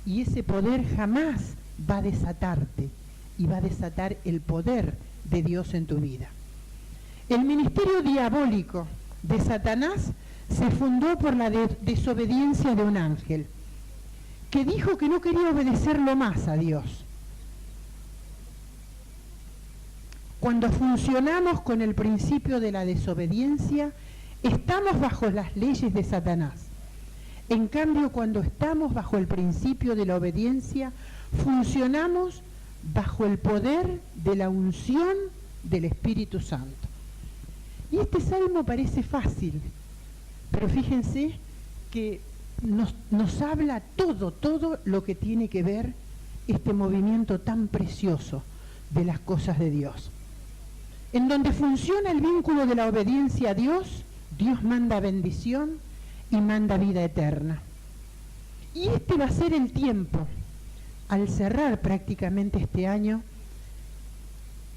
Y ese poder jamás va a desatarte y va a desatar el poder de Dios en tu vida. El ministerio diabólico de Satanás se fundó por la desobediencia de un ángel, que dijo que no quería obedecerlo más a Dios. Cuando funcionamos con el principio de la desobediencia, estamos bajo las leyes de Satanás. En cambio, cuando estamos bajo el principio de la obediencia, funcionamos bajo el poder de la unción del Espíritu Santo. Y este salmo parece fácil, pero fíjense que nos habla todo lo que tiene que ver este movimiento tan precioso de las cosas de Dios. En donde funciona el vínculo de la obediencia a Dios, Dios manda bendición y manda vida eterna. Y este va a ser el tiempo. Al cerrar prácticamente este año,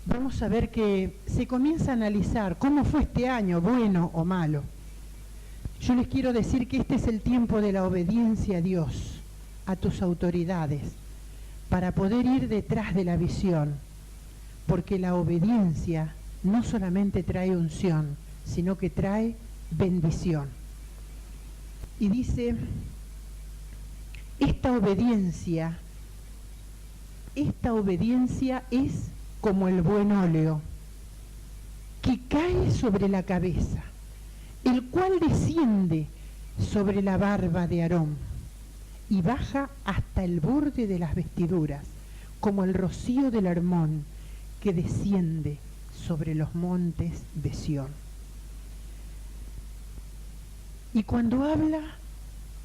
vamos a ver que se comienza a analizar cómo fue este año, bueno o malo. Yo les quiero decir que este es el tiempo de la obediencia a Dios, a tus autoridades, para poder ir detrás de la visión, porque la obediencia no solamente trae unción, sino que trae bendición. Y dice, esta obediencia es como el buen óleo que cae sobre la cabeza, el cual desciende sobre la barba de Aarón y baja hasta el borde de las vestiduras, como el rocío del Hermón que desciende sobre los montes de Sión. Y cuando habla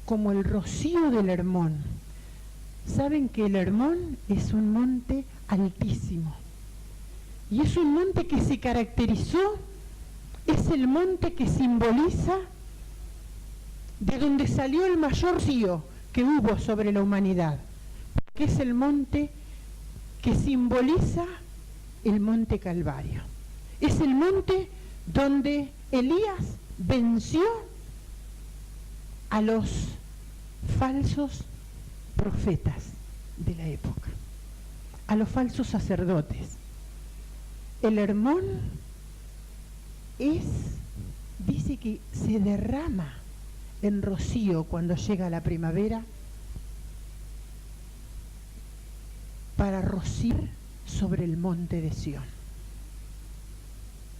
como el rocío del Hermón, saben que el Hermón es un monte altísimo, y es un monte que se caracterizó, es el monte que simboliza de donde salió el mayor rocío que hubo sobre la humanidad, que es el monte que simboliza el monte Calvario. Es el monte donde Elías venció a los falsos profetas de la época, a los falsos sacerdotes. El Hermón dice que se derrama en rocío cuando llega la primavera para rociar sobre el monte de Sión.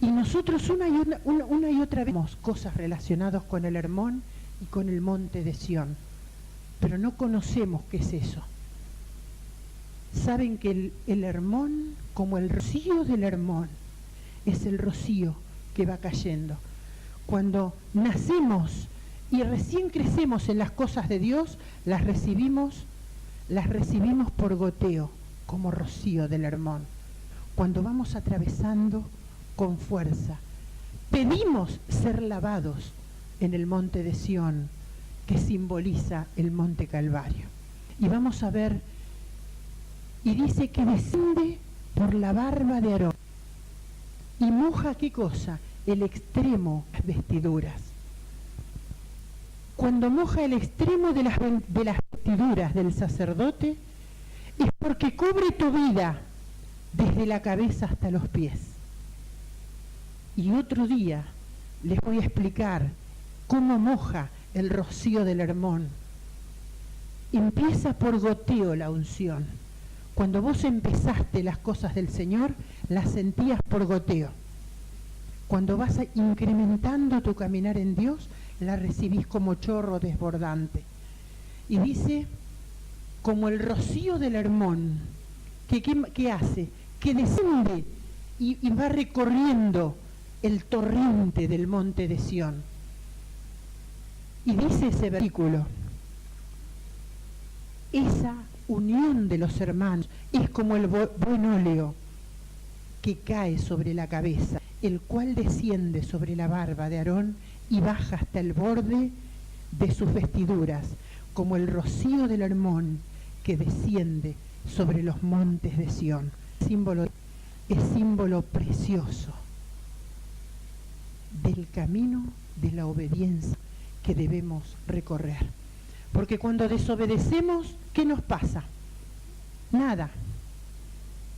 Y nosotros una y otra vez vemos cosas relacionadas con el Hermón y con el monte de Sión, pero no conocemos qué es eso. Saben que el Hermón, como el rocío del Hermón, es el rocío que va cayendo. Cuando nacemos y recién crecemos en las cosas de Dios, las recibimos por goteo, como rocío del Hermón. Cuando vamos atravesando con fuerza, pedimos ser lavados en el monte de Sión, que simboliza el monte Calvario. Y vamos a ver, y dice que desciende por la barba de Aarón y moja, ¿qué cosa? el extremo de las vestiduras. Cuando moja el extremo de las vestiduras del sacerdote, es porque cubre tu vida desde la cabeza hasta los pies. Y otro día les voy a explicar cómo moja el rocío del Hermón. Empieza por goteo la unción. Cuando vos empezaste las cosas del Señor, las sentías por goteo. Cuando vas incrementando tu caminar en Dios, la recibís como chorro desbordante. Y dice, como el rocío del Hermón, ¿qué hace? Que desciende y va recorriendo el torrente del monte de Sión. Y dice ese versículo, esa unión de los hermanos es como el buen óleo que cae sobre la cabeza, el cual desciende sobre la barba de Aarón y baja hasta el borde de sus vestiduras, como el rocío del Hermón que desciende sobre los montes de Sión. Es símbolo precioso del camino de la obediencia que debemos recorrer. Porque cuando desobedecemos, ¿qué nos pasa? Nada.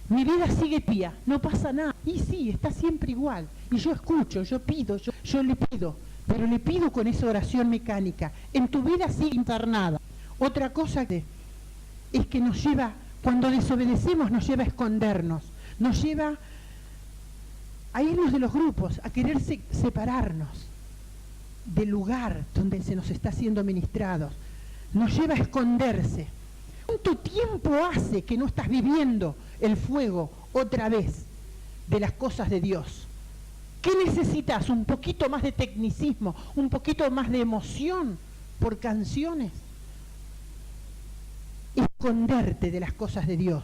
Mi vida sigue pía, no pasa nada. Y sí, está siempre igual. Y yo escucho, yo pido, yo le pido, pero le pido con esa oración mecánica. En tu vida sigue internada. Otra cosa es que nos lleva, cuando desobedecemos, nos lleva a escondernos, nos lleva a irnos de los grupos, a querer separarnos del lugar donde se nos está siendo ministrados. Nos lleva a esconderse. ¿Cuánto tiempo hace que no estás viviendo el fuego otra vez de las cosas de Dios? ¿Qué necesitas? ¿Un poquito más de tecnicismo? ¿Un poquito más de emoción por canciones? Esconderte de las cosas de Dios.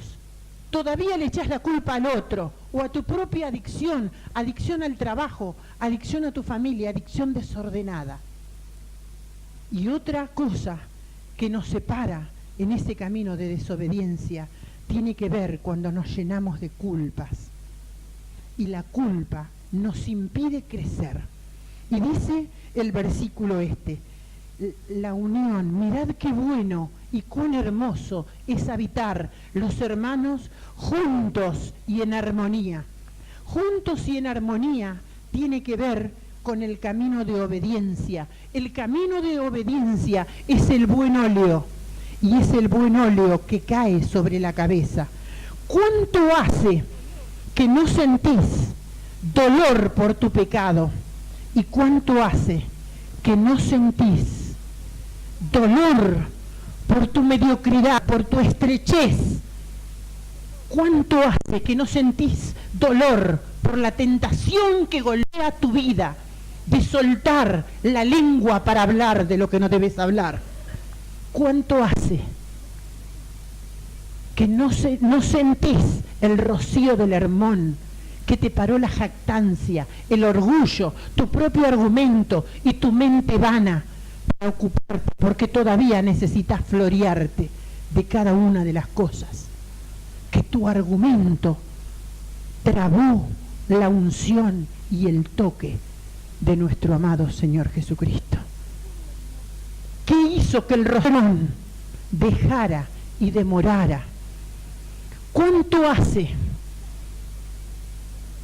Todavía le echas la culpa al otro o a tu propia adicción, adicción al trabajo, adicción a tu familia, adicción desordenada. Y otra cosa que nos separa en ese camino de desobediencia tiene que ver cuando nos llenamos de culpas. Y la culpa nos impide crecer. Y dice el versículo la unión, mirad qué bueno y cuán hermoso es habitar los hermanos juntos y en armonía. Juntos y en armonía tiene que ver con el camino de obediencia. El camino de obediencia es el buen óleo, y es el buen óleo que cae sobre la cabeza. ¿Cuánto hace que no sentís dolor por tu pecado? ¿Y cuánto hace que no sentís dolor por tu mediocridad, por tu estrechez? ¿Cuánto hace que no sentís dolor por la tentación que golpea tu vida de soltar la lengua para hablar de lo que no debes hablar? ¿Cuánto hace que no sentís el rocío del Hermón que te paró la jactancia, el orgullo, tu propio argumento y tu mente vana para ocuparte, porque todavía necesitas florearte de cada una de las cosas? Que tu argumento trabó la unción y el toque de nuestro amado Señor Jesucristo. ¿Qué hizo que el rocío dejara y demorara? ¿Cuánto hace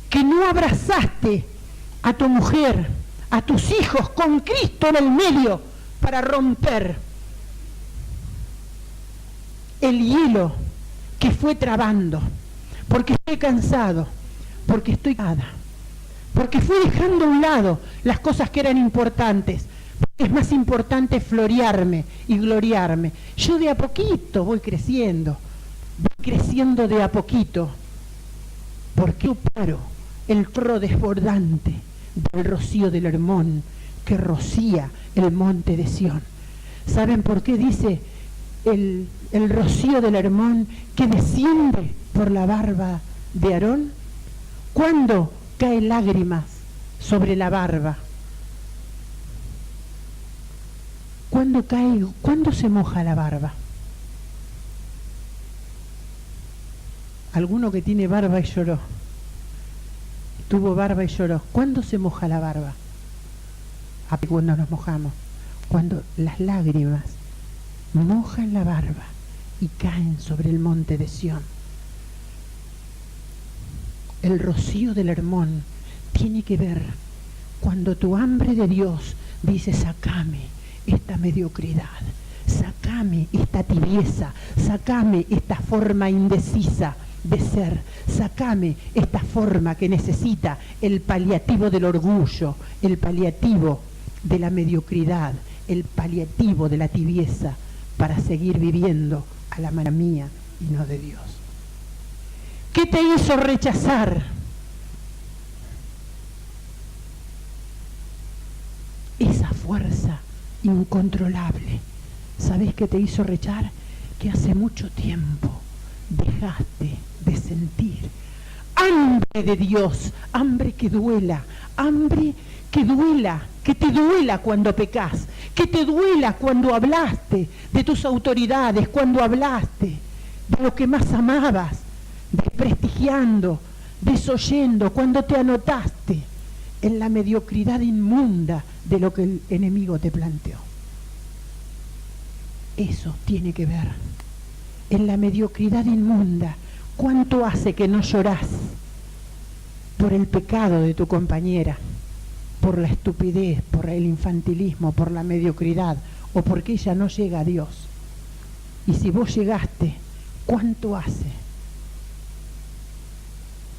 que no abrazaste a tu mujer, a tus hijos con Cristo en el medio para romper el hielo que fue trabando? Porque estoy cansado, porque estoy cansada, porque fui dejando a un lado las cosas que eran importantes. Es más importante florearme y gloriarme. Yo de a poquito voy creciendo de a poquito, porque yo paro el chorro desbordante del rocío del Hermón que rocía el monte de Sión. ¿Saben por qué dice el rocío del Hermón que desciende por la barba de Aarón? ¿Cuándo caen lágrimas sobre la barba? ¿Cuándo se moja la barba? Alguno que tiene barba y lloró. tuvo barba y lloró. ¿Cuándo se moja la barba? Cuando nos mojamos. Cuando las lágrimas mojan la barba y caen sobre el monte de Sión. El rocío del Hermón tiene que ver cuando tu hambre de Dios dice: sacame esta mediocridad, sacame esta tibieza, sacame esta forma indecisa de ser, sacame esta forma que necesita el paliativo del orgullo, el paliativo de la mediocridad, el paliativo de la tibieza, para seguir viviendo a la manera mía y no de Dios. ¿Qué te hizo rechazar esa fuerza incontrolable? ¿Sabés qué te hizo rechazar? Que hace mucho tiempo dejaste de sentir hambre de Dios, hambre que duela, hambre que duela, que te duela cuando pecas, que te duela cuando hablaste de tus autoridades, cuando hablaste de lo que más amabas, desprestigiando, desoyendo, cuando te anotaste en la mediocridad inmunda de lo que el enemigo te planteó. Eso tiene que ver. En la mediocridad inmunda, ¿cuánto hace que no llorás por el pecado de tu compañera, por la estupidez, por el infantilismo, por la mediocridad, o porque ella no llega a Dios? Y si vos llegaste, ¿cuánto hace?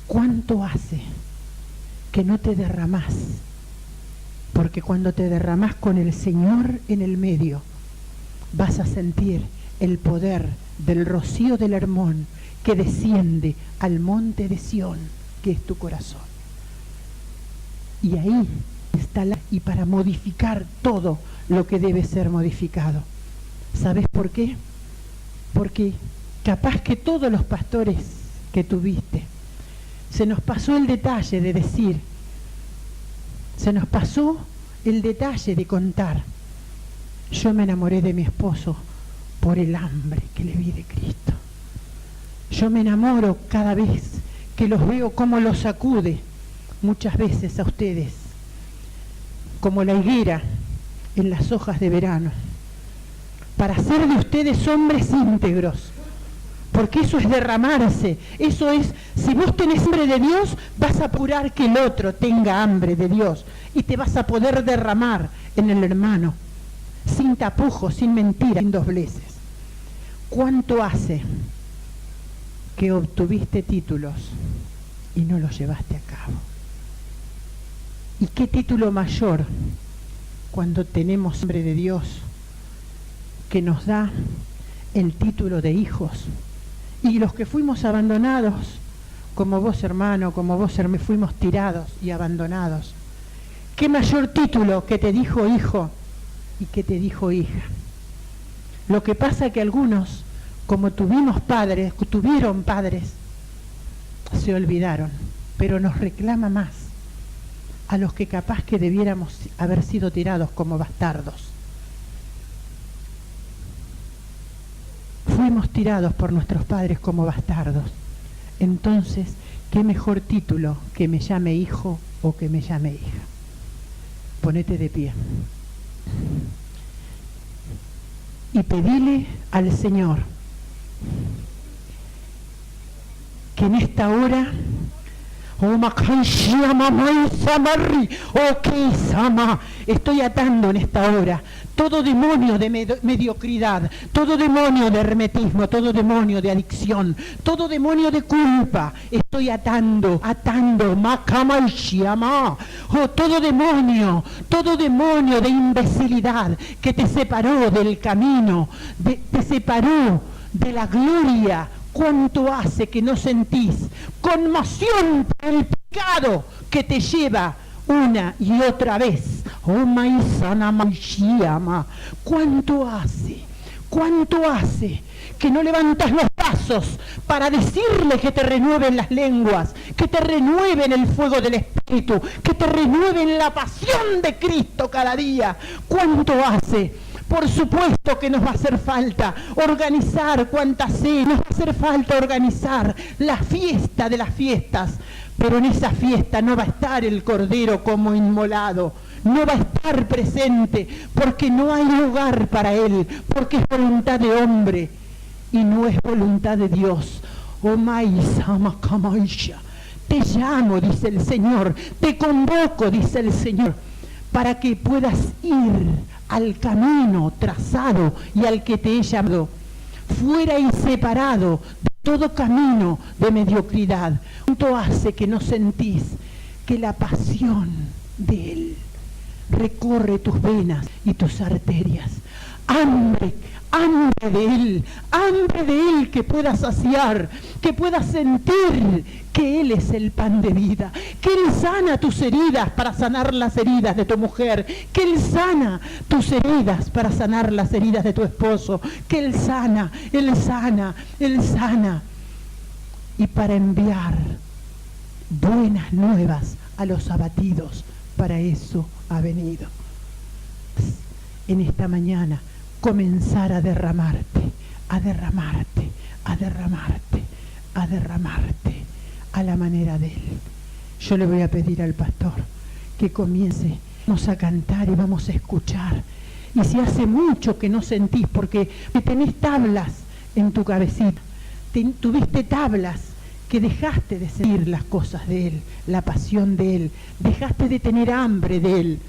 ¿Cuánto hace que no te derramás? Porque cuando te derramás con el Señor en el medio, vas a sentir el poder del rocío del Hermón que desciende al monte de Sión, que es tu corazón. Y ahí está y para modificar todo lo que debe ser modificado. ¿Sabes por qué? Porque capaz que todos los pastores que tuviste, se nos pasó el detalle de decir, se nos pasó el detalle de contar: yo me enamoré de mi esposo por el hambre que le vi de Cristo. Yo me enamoro cada vez que los veo cómo los sacude muchas veces a ustedes, como la higuera en las hojas de verano, para hacer de ustedes hombres íntegros. Porque eso es derramarse, eso es, si vos tenés hambre de Dios, vas a apurar que el otro tenga hambre de Dios y te vas a poder derramar en el hermano, sin tapujos, sin mentiras, sin dobleces. ¿Cuánto hace que obtuviste títulos y no los llevaste a cabo? ¿Y qué título mayor cuando tenemos hambre de Dios, que nos da el título de hijos? Y los que fuimos abandonados, como vos hermano, como vos hermano, fuimos tirados y abandonados. ¿Qué mayor título que te dijo hijo y que te dijo hija? Lo que pasa que algunos, como tuvieron padres, se olvidaron, pero nos reclama más a los que capaz que debiéramos haber sido tirados como bastardos. Fuimos tirados por nuestros padres como bastardos. Entonces, ¿qué mejor título que me llame hijo o que me llame hija? Ponete de pie. Y pedile al Señor que en esta hora, estoy atando en esta hora todo demonio de mediocridad, todo demonio de hermetismo, todo demonio de adicción, todo demonio de culpa. Estoy atando, todo demonio de imbecilidad que te separó del camino, te separó de la gloria. ¿Cuánto hace que no sentís conmoción por el pecado que te lleva una y otra vez? ¿Cuánto hace que no levantas los brazos para decirle que te renueven las lenguas, que te renueven el fuego del Espíritu, que te renueven la pasión de Cristo cada día? ¿Cuánto hace Por supuesto que nos va a hacer falta organizar cuantas cenas, nos va a hacer falta organizar la fiesta de las fiestas, pero en esa fiesta no va a estar el Cordero como inmolado, no va a estar presente, porque no hay lugar para él, porque es voluntad de hombre y no es voluntad de Dios. Oh Maisa, te llamo, dice el Señor, te convoco, dice el Señor, para que puedas ir al camino trazado y al que te he llamado, fuera y separado de todo camino de mediocridad. ¿Cuánto hace que no sentís que la pasión de Él recorre tus venas y tus arterias? Hambre de Él que puedas saciar, que puedas sentir que Él es el pan de vida, que Él sana tus heridas para sanar las heridas de tu mujer, que Él sana tus heridas para sanar las heridas de tu esposo, que Él sana, y para enviar buenas nuevas a los abatidos. Para eso ha venido. En esta mañana comenzar a derramarte a la manera de Él. Yo le voy a pedir al pastor que comience, vamos a cantar y vamos a escuchar. Y si hace mucho que no sentís, porque tenés tablas en tu cabecita, tuviste tablas que dejaste de sentir las cosas de Él, la pasión de Él, dejaste de tener hambre de Él,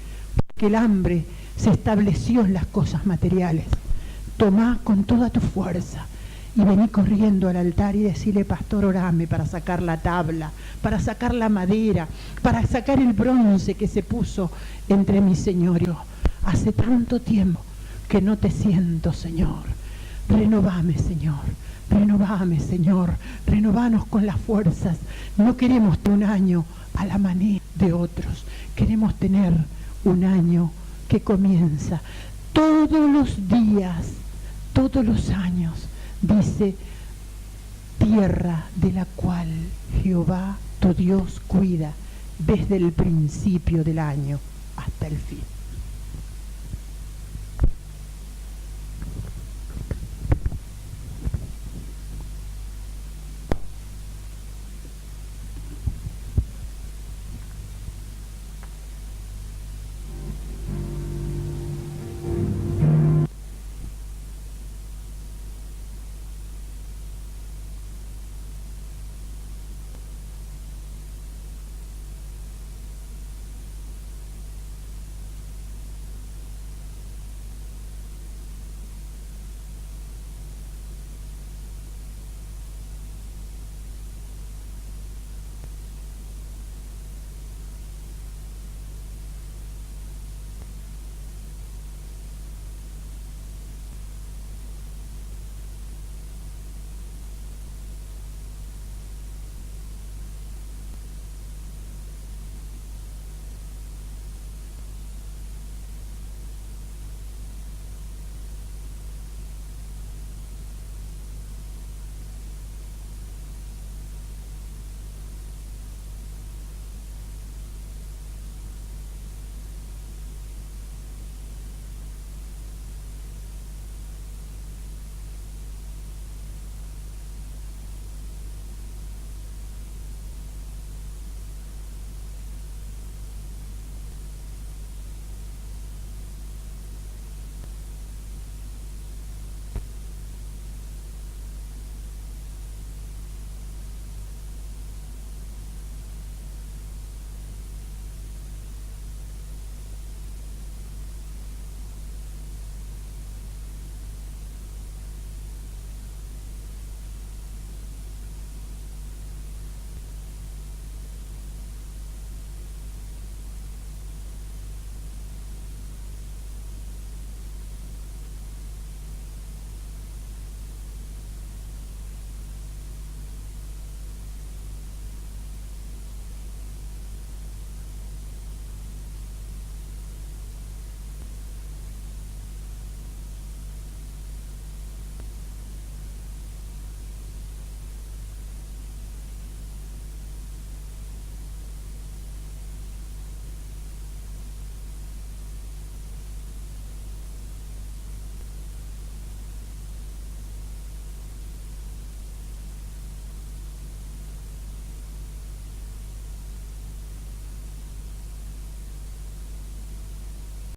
porque el hambre se estableció en las cosas materiales. Tomá con toda tu fuerza y vení corriendo al altar y decirle: pastor, orame para sacar la tabla, para sacar la madera, para sacar el bronce que se puso entre mi Señor y yo. Hace tanto tiempo que no te siento, Señor. Renovame, Señor. Renovame, Señor. Renovanos con las fuerzas. No queremos tener un año a la manera de otros. Queremos tener un año que comienza todos los días, todos los años. Dice: tierra de la cual Jehová tu Dios cuida desde el principio del año hasta el fin.